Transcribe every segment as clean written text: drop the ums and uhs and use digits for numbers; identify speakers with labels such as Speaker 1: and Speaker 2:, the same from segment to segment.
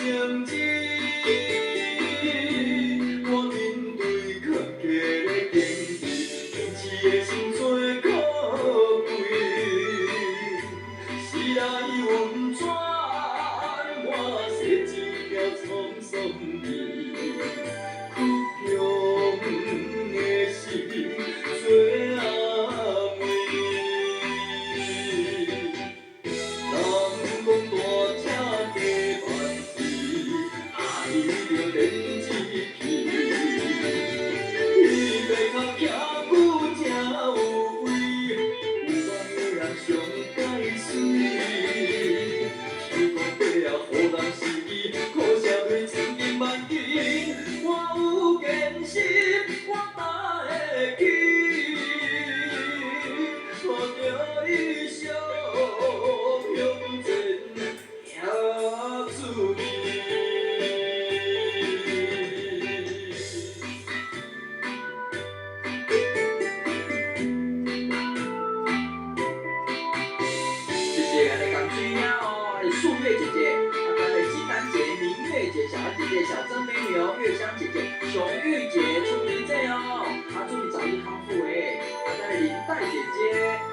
Speaker 1: 成真，我面对坎坷的经历，坚持的心做可贵。时来运转，满世一条沧桑路，苦中的心做安慰。人讲大车加万事，爱着练志气。伊要较行久才有位，有梦的人上解水。想讲背后予人失意，苦涩泪千斤万斤。我有坚心，我担会起，看着理想向前行出去。谢谢俺的港区喵，俺的素月姐姐，俺的金兰姐、明月姐、小安姐姐、小珍美女哦，月香姐姐、熊玉姐出名这哦，祝你早日康复哎！俺的林黛姐姐、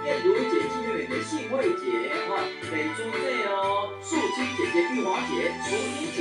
Speaker 1: 燕如姐、金月美的幸惠姐，美珠这哦，素清姐姐、玉华姐、淑妮姐。